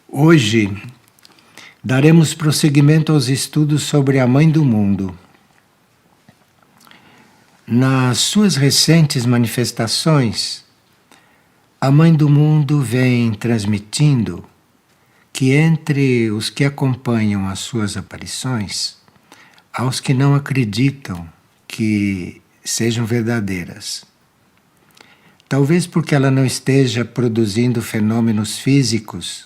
Hoje daremos prosseguimento aos estudos sobre a Mãe do Mundo. Nas suas recentes manifestações, a Mãe do Mundo vem transmitindo que entre os que acompanham as suas aparições, há os que não acreditam que sejam verdadeiras. Talvez porque ela não esteja produzindo fenômenos físicos,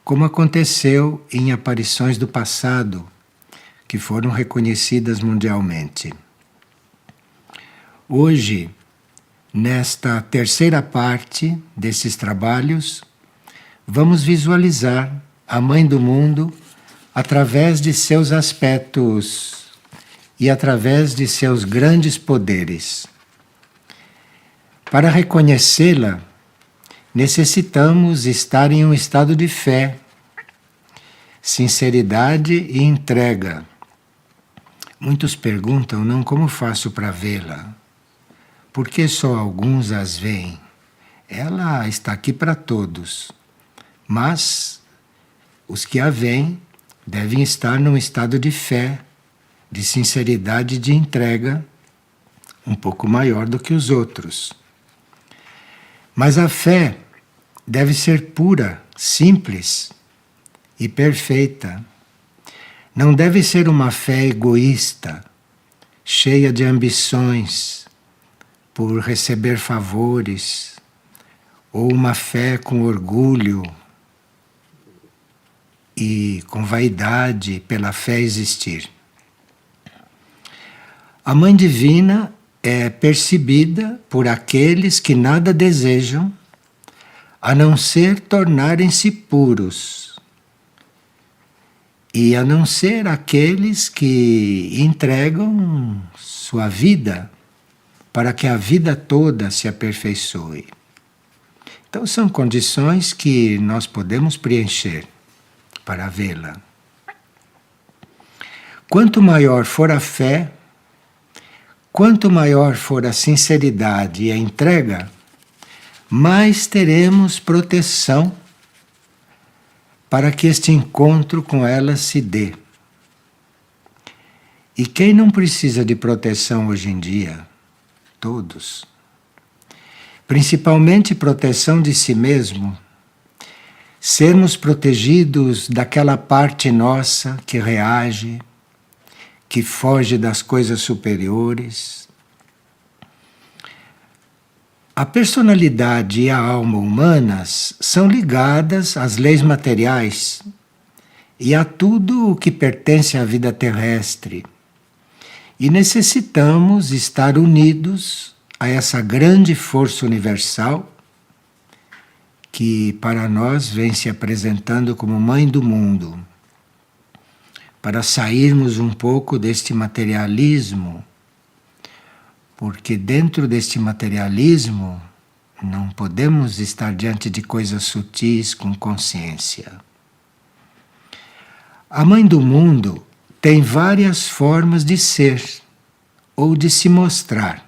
como aconteceu em aparições do passado, que foram reconhecidas mundialmente. Hoje, nesta terceira parte desses trabalhos, vamos visualizar a Mãe do Mundo através de seus aspectos e através de seus grandes poderes. Para reconhecê-la, necessitamos estar em um estado de fé, sinceridade e entrega. Muitos perguntam, não, como faço para vê-la? Por que só alguns as veem? Ela está aqui para todos, mas os que a veem devem estar num estado de fé, de sinceridade e de entrega um pouco maior do que os outros. Mas a fé deve ser pura, simples e perfeita. Não deve ser uma fé egoísta, cheia de ambições por receber favores, ou uma fé com orgulho e com vaidade pela fé existir. A Mãe Divina é percebida por aqueles que nada desejam a não ser tornarem-se puros, e a não ser aqueles que entregam sua vida para que a vida toda se aperfeiçoe. Então são condições que nós podemos preencher para vê-la. Quanto maior for a fé, quanto maior for a sinceridade e a entrega, mais teremos proteção para que este encontro com ela se dê. E quem não precisa de proteção hoje em dia? Todos. Principalmente proteção de si mesmo. Sermos protegidos daquela parte nossa que reage, que foge das coisas superiores. A personalidade e a alma humanas são ligadas às leis materiais e a tudo o que pertence à vida terrestre. E necessitamos estar unidos a essa grande força universal que para nós vem se apresentando como Mãe do Mundo, para sairmos um pouco deste materialismo, porque dentro deste materialismo não podemos estar diante de coisas sutis com consciência. A Mãe do Mundo tem várias formas de ser ou de se mostrar,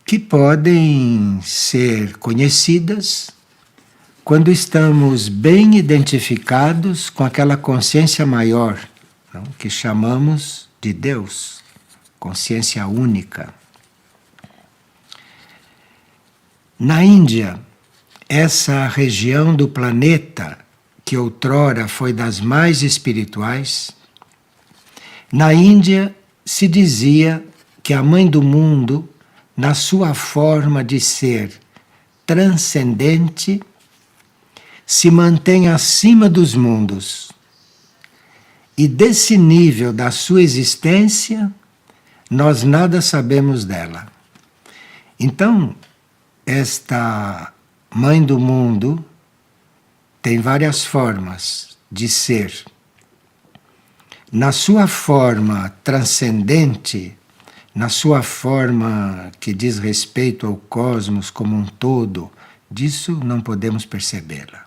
que podem ser conhecidas quando estamos bem identificados com aquela consciência maior, não? Que chamamos de Deus, consciência única. Na Índia, essa região do planeta, que outrora foi das mais espirituais, na Índia se dizia que a Mãe do Mundo, na sua forma de ser transcendente, se mantém acima dos mundos. E desse nível da sua existência, nós nada sabemos dela. Então, esta Mãe do Mundo tem várias formas de ser. Na sua forma transcendente, na sua forma que diz respeito ao cosmos como um todo, disso não podemos percebê-la.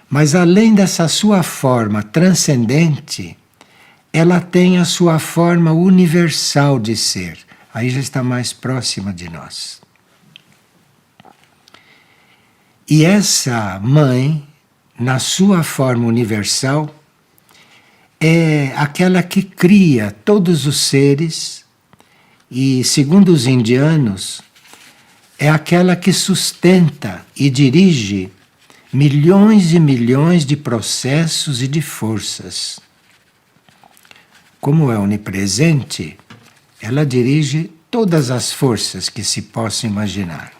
Mas além dessa sua forma transcendente, ela tem a sua forma universal de ser. Aí já está mais próxima de nós. E essa mãe, na sua forma universal, é aquela que cria todos os seres e, segundo os indianos, é aquela que sustenta e dirige milhões e milhões de processos e de forças. Como é onipresente, ela dirige todas as forças que se possa imaginar.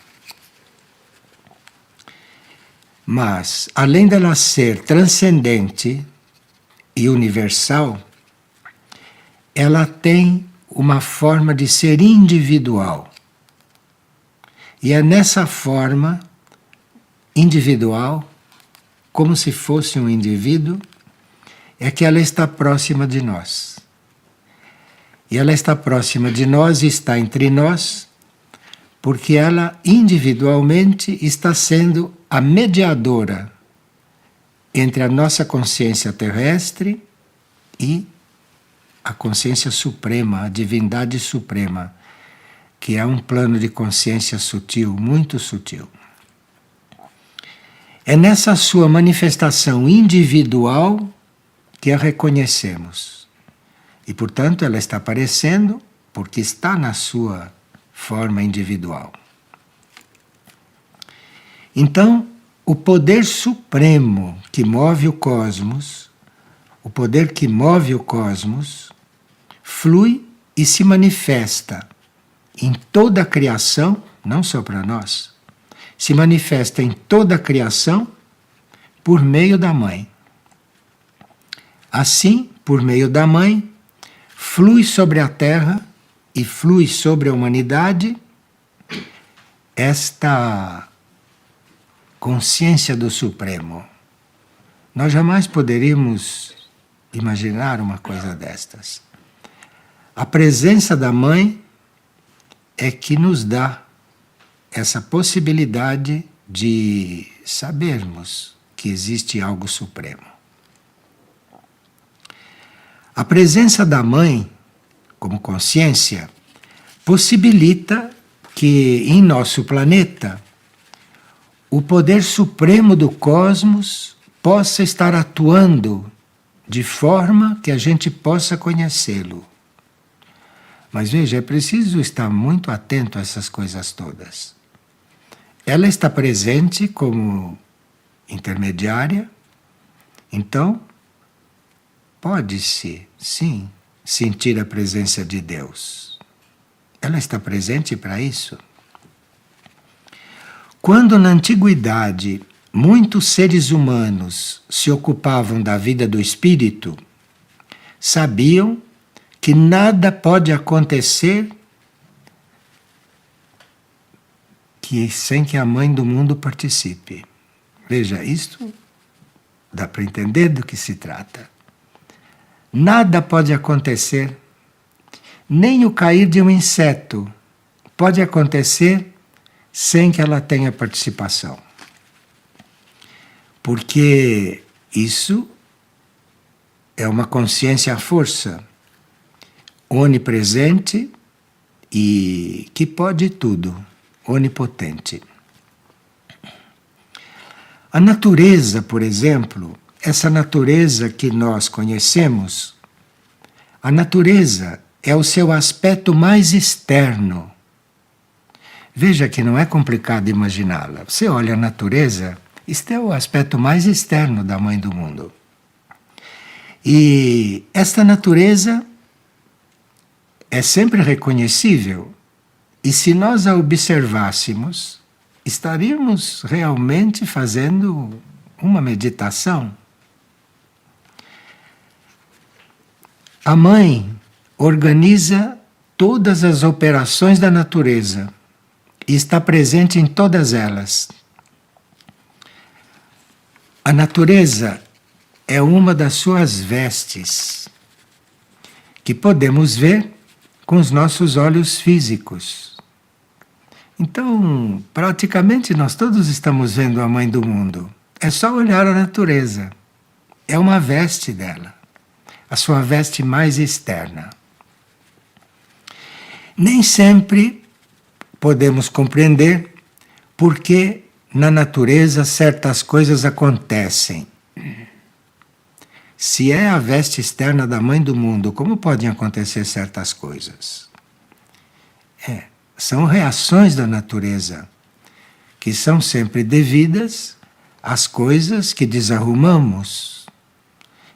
Mas, além dela ser transcendente e universal, ela tem uma forma de ser individual. E é nessa forma individual, como se fosse um indivíduo, é que ela está próxima de nós. E ela está próxima de nós e está entre nós, porque ela individualmente está sendo a mediadora entre a nossa consciência terrestre e a consciência suprema, a divindade suprema, que é um plano de consciência sutil, muito sutil. É nessa sua manifestação individual que a reconhecemos. E, portanto, ela está aparecendo porque está na sua forma individual. Então, o poder supremo que move o cosmos, o poder que move o cosmos, flui e se manifesta em toda a criação, não só para nós, se manifesta em toda a criação por meio da Mãe. Assim, por meio da Mãe, flui sobre a Terra e flui sobre a humanidade esta consciência do Supremo. Nós jamais poderíamos imaginar uma coisa destas. A presença da Mãe é que nos dá essa possibilidade de sabermos que existe algo supremo. A presença da Mãe, como consciência, possibilita que em nosso planeta o poder supremo do cosmos possa estar atuando de forma que a gente possa conhecê-lo. Mas veja, é preciso estar muito atento a essas coisas todas. Ela está presente como intermediária, então pode-se, sim, sentir a presença de Deus. Ela está presente para isso. Quando na antiguidade muitos seres humanos se ocupavam da vida do espírito, sabiam que nada pode acontecer sem que a Mãe do Mundo participe. Veja, isto dá para entender do que se trata. Nada pode acontecer, nem o cair de um inseto pode acontecer sem que ela tenha participação. Porque isso é uma consciência à força, onipresente e que pode tudo, onipotente. A natureza, por exemplo, essa natureza que nós conhecemos, a natureza é o seu aspecto mais externo. Veja que não é complicado imaginá-la. Você olha a natureza, este é o aspecto mais externo da Mãe do Mundo. E esta natureza é sempre reconhecível. E se nós a observássemos, estaríamos realmente fazendo uma meditação. A Mãe organiza todas as operações da natureza e está presente em todas elas. A natureza é uma das suas vestes, que podemos ver com os nossos olhos físicos. Então, praticamente nós todos estamos vendo a Mãe do Mundo. É só olhar a natureza. É uma veste dela, a sua veste mais externa. Nem sempre podemos compreender porque na natureza certas coisas acontecem. Se é a veste externa da mãe do mundo, como podem acontecer certas coisas? São reações da natureza, que são sempre devidas às coisas que desarrumamos.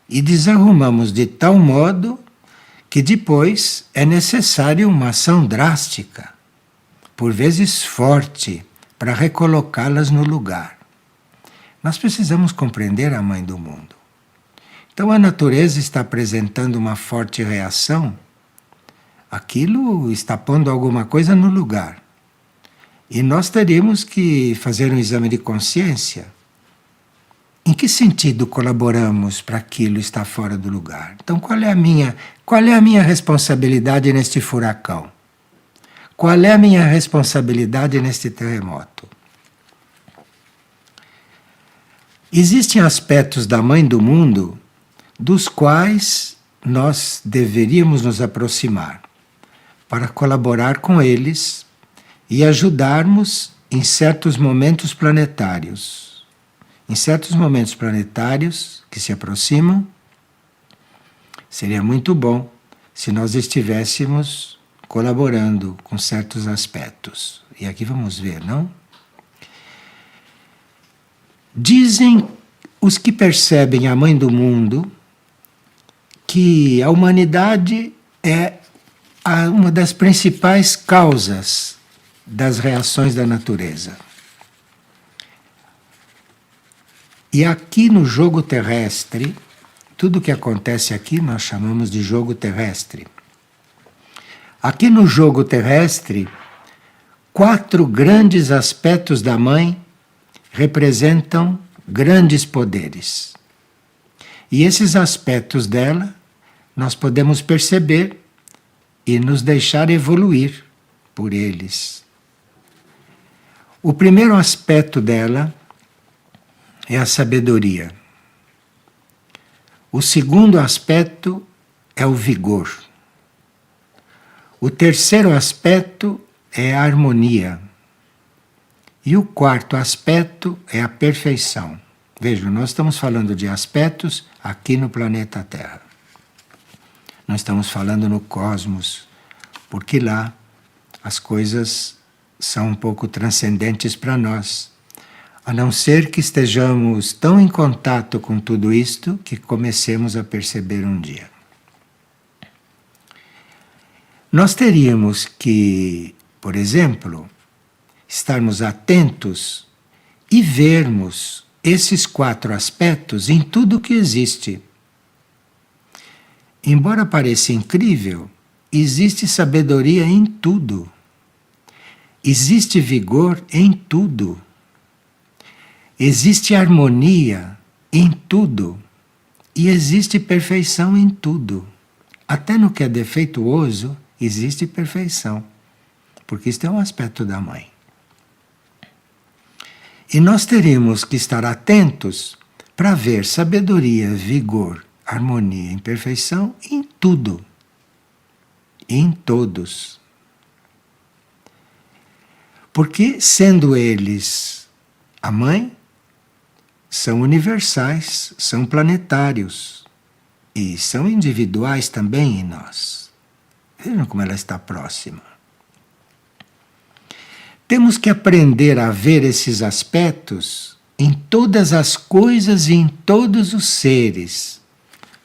E desarrumamos de tal modo que depois é necessário uma ação drástica, por vezes forte, para recolocá-las no lugar. Nós precisamos compreender a mãe do mundo. Então a natureza está apresentando uma forte reação, aquilo está pondo alguma coisa no lugar. E nós teríamos que fazer um exame de consciência. Em que sentido colaboramos para aquilo estar fora do lugar? Então qual é a minha responsabilidade neste furacão? Qual é a minha responsabilidade neste terremoto? Existem aspectos da mãe do mundo dos quais nós deveríamos nos aproximar para colaborar com eles e ajudarmos em certos momentos planetários. Em certos momentos planetários que se aproximam, seria muito bom se nós estivéssemos colaborando com certos aspectos. E aqui vamos ver, não? Dizem os que percebem a mãe do mundo que a humanidade é uma das principais causas das reações da natureza. E aqui no jogo terrestre, tudo que acontece aqui nós chamamos de jogo terrestre. Aqui no jogo terrestre, 4 grandes aspectos da mãe representam grandes poderes. E esses aspectos dela nós podemos perceber e nos deixar evoluir por eles. O primeiro aspecto dela é a sabedoria. O segundo aspecto é o vigor. O terceiro aspecto é a harmonia. E o quarto aspecto é a perfeição. Vejam, nós estamos falando de aspectos aqui no planeta Terra. Nós estamos falando no cosmos, porque lá as coisas são um pouco transcendentes para nós. A não ser que estejamos tão em contato com tudo isto que comecemos a perceber um dia. Nós teríamos que, por exemplo, estarmos atentos e vermos esses 4 aspectos em tudo que existe. Embora pareça incrível, existe sabedoria em tudo. Existe vigor em tudo. Existe harmonia em tudo. E existe perfeição em tudo. Até no que é defeituoso, existe perfeição. Porque isto é um aspecto da mãe. E nós teríamos que estar atentos para ver sabedoria, vigor, harmonia e imperfeição em tudo. Em todos. Porque, sendo eles a mãe, são universais, são planetários e são individuais também em nós. Vejam como ela está próxima. Temos que aprender a ver esses aspectos em todas as coisas e em todos os seres,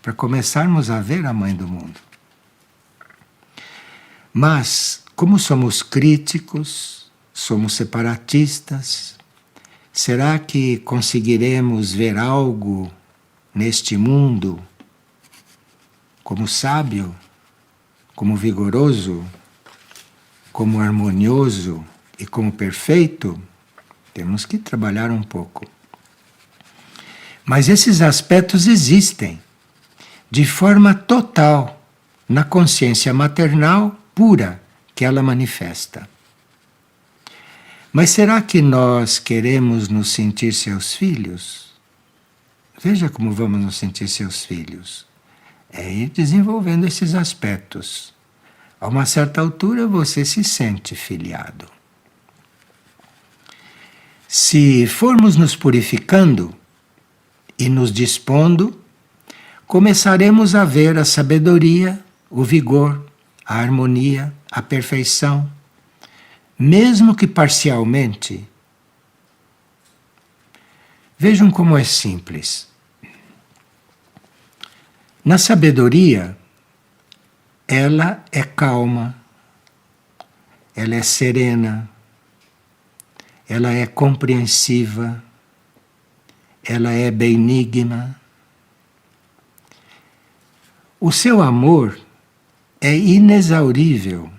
para começarmos a ver a mãe do mundo. Mas, como somos críticos, somos separatistas, será que conseguiremos ver algo neste mundo como sábio, como vigoroso, como harmonioso e como perfeito? Temos que trabalhar um pouco. Mas esses aspectos existem de forma total na consciência maternal pura que ela manifesta. Mas será que nós queremos nos sentir seus filhos? Veja como vamos nos sentir seus filhos. É ir desenvolvendo esses aspectos. A uma certa altura você se sente filiado. Se formos nos purificando e nos dispondo, começaremos a ver a sabedoria, o vigor, a harmonia, a perfeição, mesmo que parcialmente. Vejam como é simples. Na sabedoria, ela é calma, ela é serena, ela é compreensiva, ela é benigna. O seu amor é inexaurível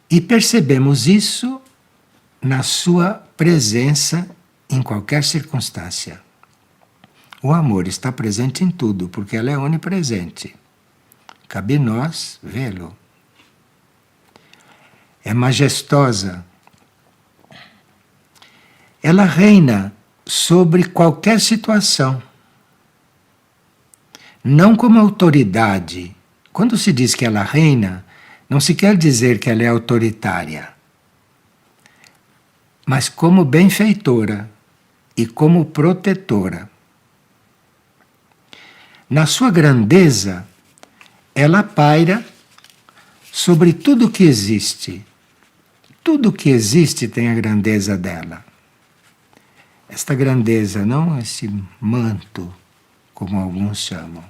e percebemos isso na sua presença em qualquer circunstância. O amor está presente em tudo, porque ela é onipresente. Cabe nós vê-lo. É majestosa. Ela reina sobre qualquer situação. Não como autoridade. Quando se diz que ela reina, não se quer dizer que ela é autoritária, mas como benfeitora e como protetora. Na sua grandeza, ela paira sobre tudo que existe. Tudo que existe tem a grandeza dela. Esta grandeza, não esse manto, como alguns chamam.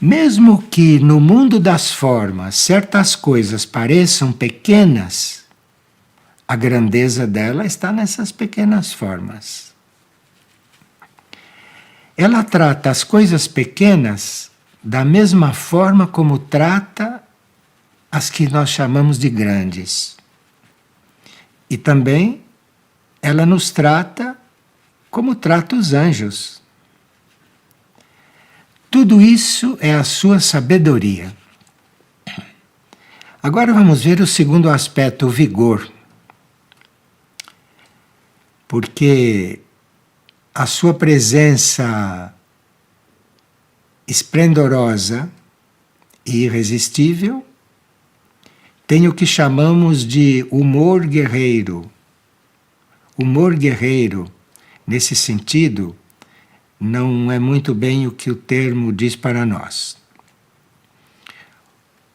Mesmo que no mundo das formas certas coisas pareçam pequenas, a grandeza dela está nessas pequenas formas. Ela trata as coisas pequenas da mesma forma como trata as que nós chamamos de grandes. E também ela nos trata como trata os anjos. Tudo isso é a sua sabedoria. Agora vamos ver o segundo aspecto, o vigor. Porque a sua presença esplendorosa e irresistível tem o que chamamos de humor guerreiro. Humor guerreiro, nesse sentido, não é muito bem o que o termo diz para nós.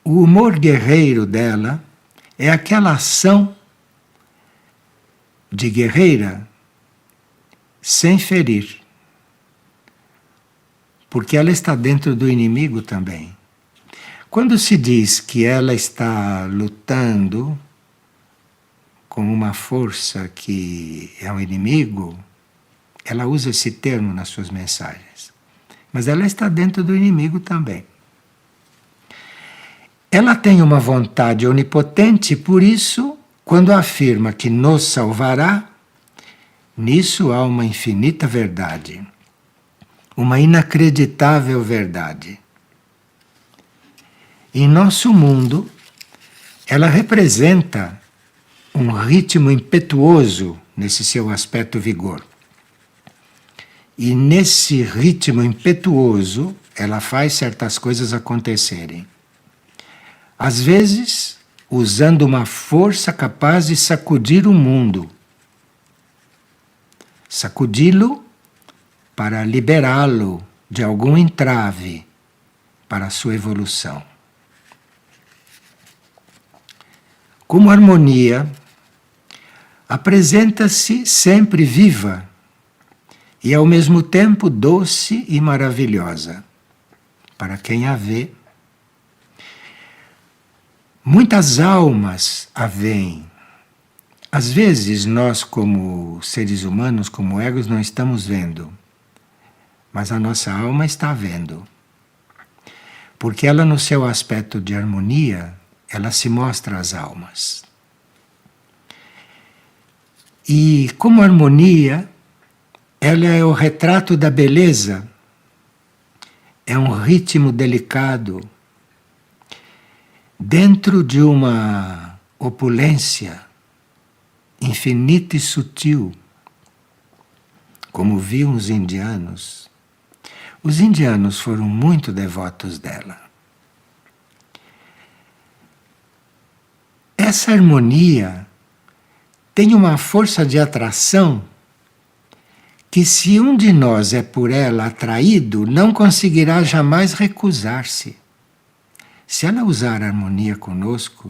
O humor guerreiro dela é aquela ação de guerreira sem ferir, porque ela está dentro do inimigo também. Quando se diz que ela está lutando com uma força que é um inimigo, ela usa esse termo nas suas mensagens. Mas ela está dentro do inimigo também. Ela tem uma vontade onipotente, por isso, quando afirma que nos salvará, nisso há uma infinita verdade, uma inacreditável verdade. Em nosso mundo, ela representa um ritmo impetuoso nesse seu aspecto vigor. E nesse ritmo impetuoso, ela faz certas coisas acontecerem. Às vezes, usando uma força capaz de sacudir o mundo. Sacudi-lo para liberá-lo de algum entrave para a sua evolução. Como harmonia, apresenta-se sempre viva e ao mesmo tempo doce e maravilhosa para quem a vê. Muitas almas a veem. Às vezes nós, como seres humanos, como egos, não estamos vendo, mas a nossa alma está vendo. Porque ela, no seu aspecto de harmonia, ela se mostra às almas. E como harmonia, ela é o retrato da beleza, é um ritmo delicado, dentro de uma opulência infinita e sutil, como viam os indianos. Os indianos foram muito devotos dela. Essa harmonia tem uma força de atração que, se um de nós é por ela atraído, não conseguirá jamais recusar-se. Se ela usar harmonia conosco,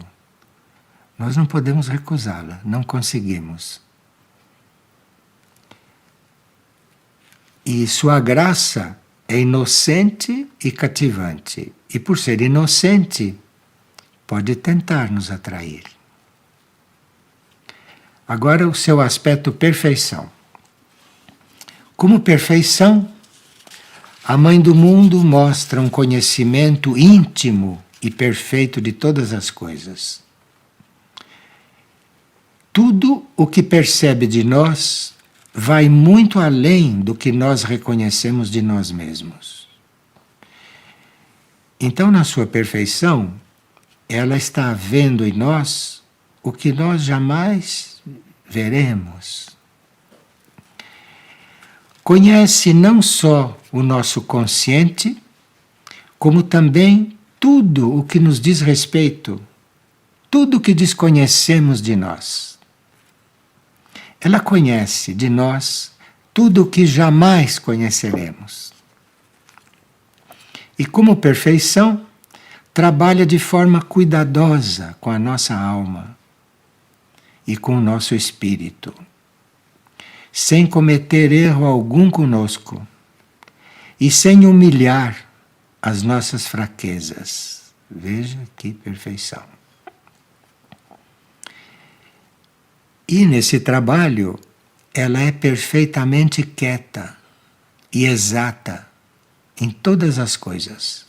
nós não podemos recusá-la, não conseguimos. E sua graça é inocente e cativante. E por ser inocente, pode tentar nos atrair. Agora, o seu aspecto perfeição. Como perfeição, a Mãe do Mundo mostra um conhecimento íntimo e perfeito de todas as coisas. Tudo o que percebe de nós vai muito além do que nós reconhecemos de nós mesmos. Então, na sua perfeição, ela está vendo em nós o que nós jamais veremos. Conhece não só o nosso consciente, como também tudo o que nos diz respeito, tudo o que desconhecemos de nós. Ela conhece de nós tudo o que jamais conheceremos. E como perfeição, trabalha de forma cuidadosa com a nossa alma e com o nosso espírito, sem cometer erro algum conosco e sem humilhar as nossas fraquezas. Veja que perfeição. E nesse trabalho, ela é perfeitamente quieta e exata em todas as coisas.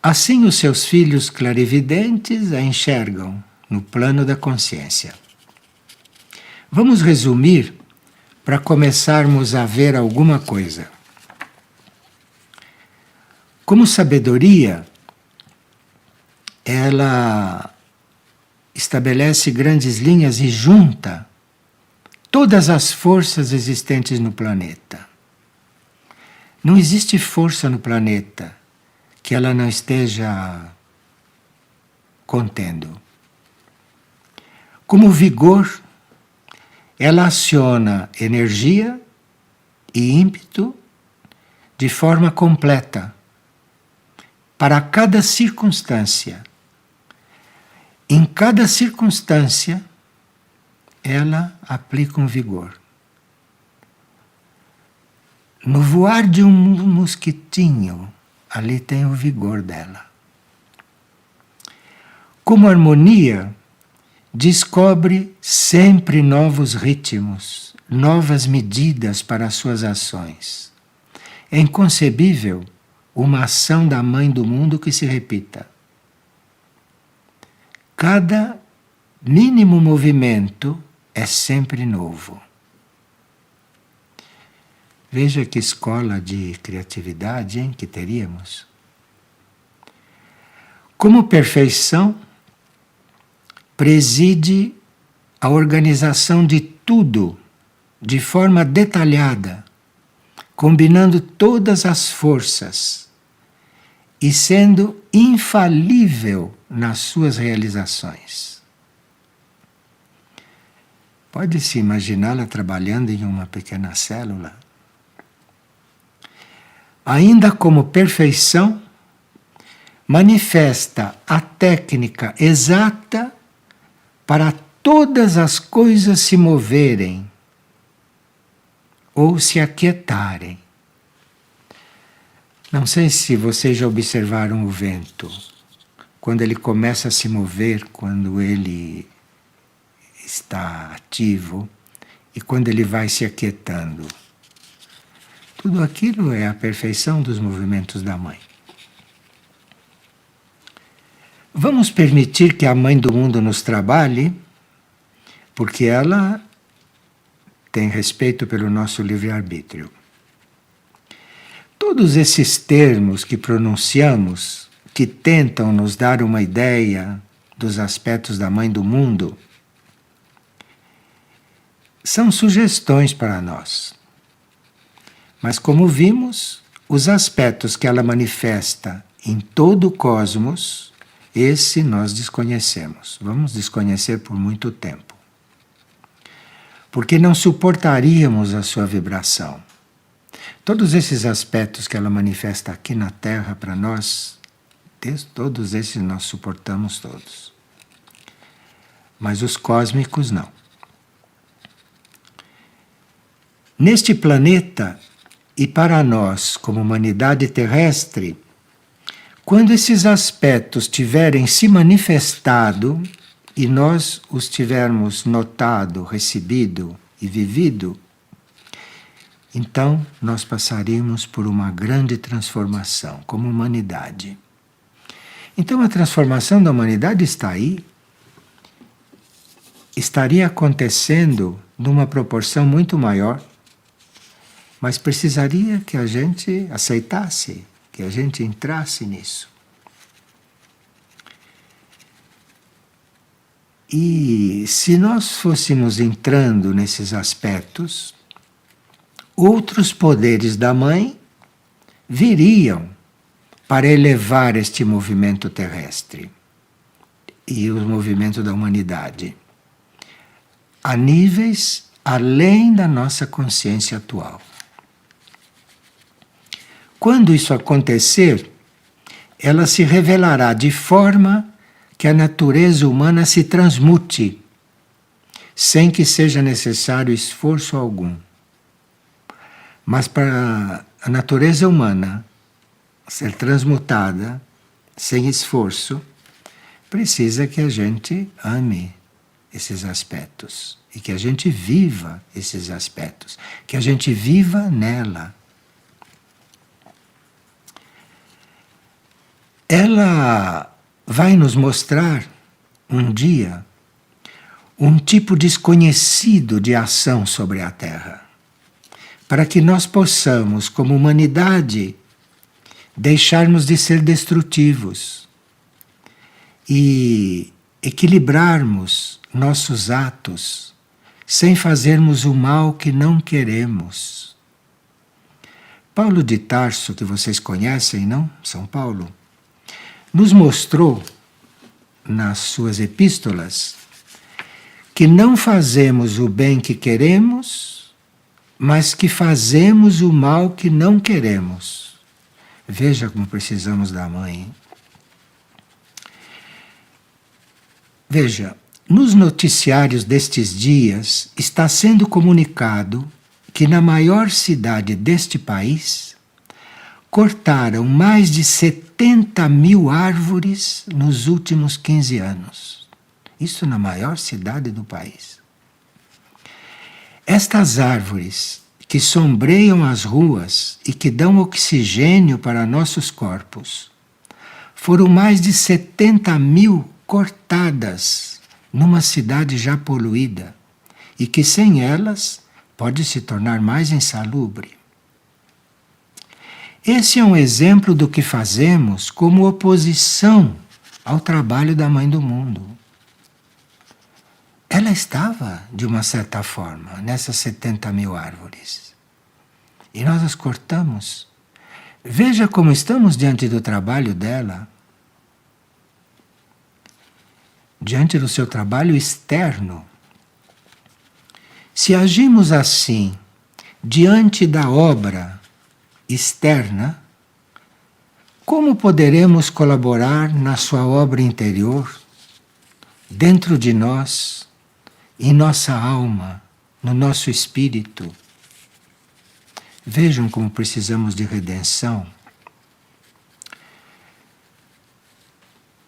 Assim, os seus filhos clarividentes a enxergam no plano da consciência. Vamos resumir para começarmos a ver alguma coisa. Como sabedoria, ela estabelece grandes linhas e junta todas as forças existentes no planeta. Não existe força no planeta que ela não esteja contendo. Como vigor, ela aciona energia e ímpeto de forma completa para cada circunstância. Em cada circunstância, ela aplica um vigor. No voar de um mosquitinho, ali tem o vigor dela. Como harmonia, descobre sempre novos ritmos, novas medidas para as suas ações. É inconcebível uma ação da Mãe do Mundo que se repita. Cada mínimo movimento é sempre novo. Veja que escola de criatividade, hein, que teríamos. Como perfeição, preside a organização de tudo de forma detalhada, combinando todas as forças e sendo infalível nas suas realizações. Pode-se imaginá-la trabalhando em uma pequena célula? Ainda como perfeição, manifesta a técnica exata para todas as coisas se moverem ou se aquietarem. Não sei se vocês já observaram o vento, quando ele começa a se mover, quando ele está ativo e quando ele vai se aquietando. Tudo aquilo é a perfeição dos movimentos da Mãe. Vamos permitir que a Mãe do Mundo nos trabalhe, porque ela tem respeito pelo nosso livre-arbítrio. Todos esses termos que pronunciamos, que tentam nos dar uma ideia dos aspectos da Mãe do Mundo, são sugestões para nós. Mas como vimos, os aspectos que ela manifesta em todo o cosmos esse nós desconhecemos. Vamos desconhecer por muito tempo. Porque não suportaríamos a sua vibração. Todos esses aspectos que ela manifesta aqui na Terra para nós, todos esses nós suportamos todos. Mas os cósmicos não. Neste planeta, e para nós, como humanidade terrestre, quando esses aspectos tiverem se manifestado e nós os tivermos notado, recebido e vivido, então nós passaríamos por uma grande transformação como humanidade. Então a transformação da humanidade está aí, estaria acontecendo numa proporção muito maior, mas precisaria que a gente aceitasse, que a gente entrasse nisso. E se nós fôssemos entrando nesses aspectos, outros poderes da Mãe viriam para elevar este movimento terrestre e o movimento da humanidade a níveis além da nossa consciência atual. Quando isso acontecer, ela se revelará de forma que a natureza humana se transmute, sem que seja necessário esforço algum. Mas para a natureza humana ser transmutada sem esforço, precisa que a gente ame esses aspectos e que a gente viva esses aspectos, que a gente viva nela. Ela vai nos mostrar um dia um tipo desconhecido de ação sobre a Terra, para que nós possamos, como humanidade, deixarmos de ser destrutivos e equilibrarmos nossos atos sem fazermos o mal que não queremos. Paulo de Tarso, que vocês conhecem, não? São Paulo, nos mostrou nas suas epístolas que não fazemos o bem que queremos, mas que fazemos o mal que não queremos. Veja como precisamos da Mãe, hein? Veja, nos noticiários destes dias está sendo comunicado que na maior cidade deste país cortaram mais de 70 mil árvores nos últimos 15 anos. Isso na maior cidade do país. Estas árvores que sombreiam as ruas e que dão oxigênio para nossos corpos, foram mais de 70 mil cortadas numa cidade já poluída e que sem elas pode se tornar mais insalubre. Esse é um exemplo do que fazemos como oposição ao trabalho da Mãe do Mundo. Ela estava, de uma certa forma, nessas 70 mil árvores. E nós as cortamos. Veja como estamos diante do trabalho dela. Diante do seu trabalho externo. Se agimos assim, diante da obra externa, como poderemos colaborar na sua obra interior, dentro de nós, em nossa alma, no nosso espírito? Vejam como precisamos de redenção.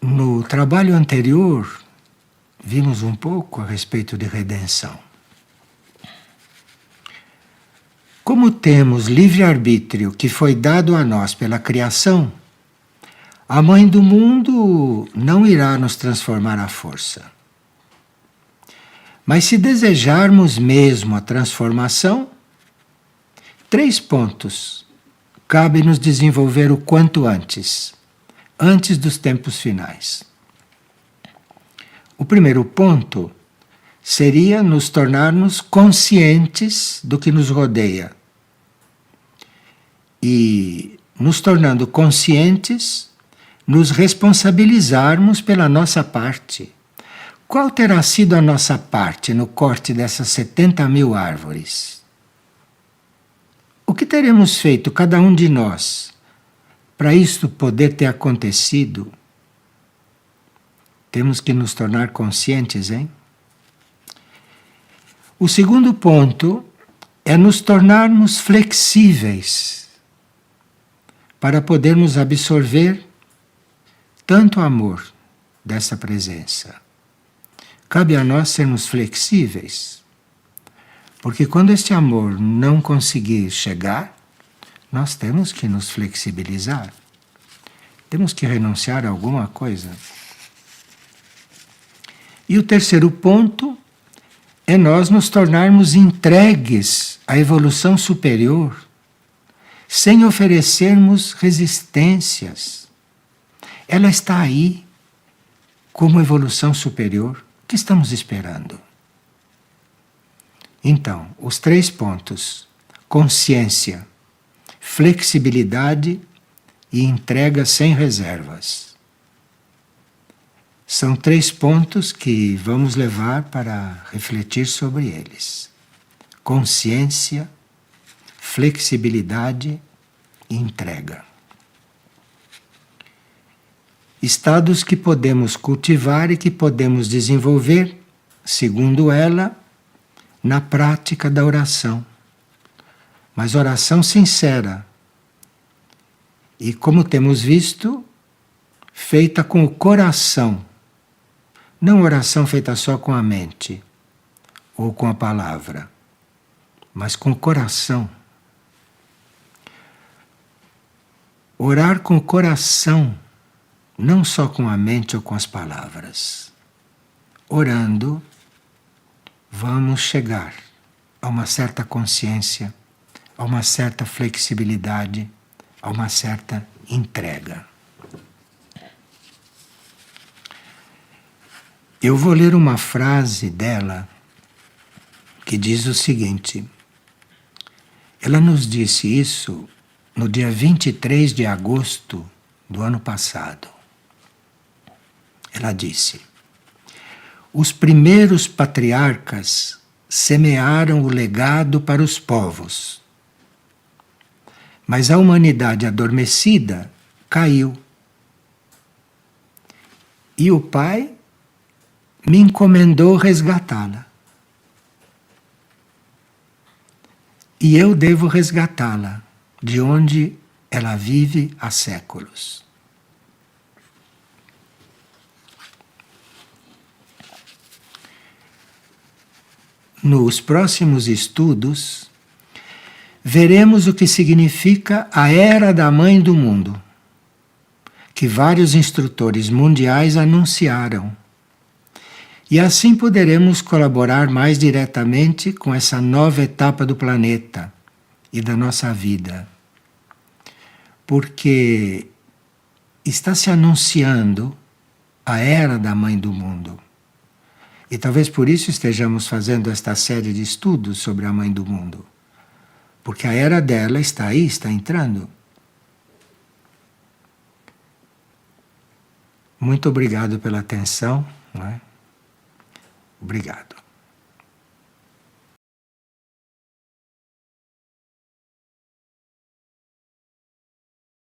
No trabalho anterior, vimos um pouco a respeito de redenção. Como temos livre-arbítrio que foi dado a nós pela criação, a Mãe do Mundo não irá nos transformar à força. Mas se desejarmos mesmo a transformação, 3 pontos cabe-nos desenvolver o quanto antes dos tempos finais. O primeiro ponto seria nos tornarmos conscientes do que nos rodeia. E, nos tornando conscientes, nos responsabilizarmos pela nossa parte. Qual terá sido a nossa parte no corte dessas 70.000 árvores? O que teremos feito, cada um de nós, para isto poder ter acontecido? Temos que nos tornar conscientes, hein? O segundo ponto é nos tornarmos flexíveis para podermos absorver tanto amor dessa presença. Cabe a nós sermos flexíveis, porque quando este amor não conseguir chegar, nós temos que nos flexibilizar. Temos que renunciar a alguma coisa. E o terceiro ponto é nós nos tornarmos entregues à evolução superior, sem oferecermos resistências. Ela está aí, como evolução superior. O que estamos esperando? Então, os 3 pontos: consciência, flexibilidade e entrega sem reservas. São 3 pontos que vamos levar para refletir sobre eles: consciência, flexibilidade e entrega. Estados que podemos cultivar e que podemos desenvolver, segundo ela, na prática da oração. Mas oração sincera. E como temos visto, feita com o coração. Não oração feita só com a mente ou com a palavra, mas com o coração. Orar com o coração, não só com a mente ou com as palavras. Orando, vamos chegar a uma certa consciência, a uma certa flexibilidade, a uma certa entrega. Eu vou ler uma frase dela que diz o seguinte. Ela nos disse isso no dia 23 de agosto do ano passado. Ela disse: os primeiros patriarcas semearam o legado para os povos, mas a humanidade adormecida caiu. E o Pai me encomendou resgatá-la. E eu devo resgatá-la de onde ela vive há séculos. Nos próximos estudos, veremos o que significa a Era da Mãe do Mundo, que vários instrutores mundiais anunciaram. E assim poderemos colaborar mais diretamente com essa nova etapa do planeta e da nossa vida. Porque está se anunciando a Era da Mãe do Mundo. E talvez por isso estejamos fazendo esta série de estudos sobre a Mãe do Mundo. Porque a era dela está aí, está entrando. Muito obrigado pela atenção. Não é? Obrigado.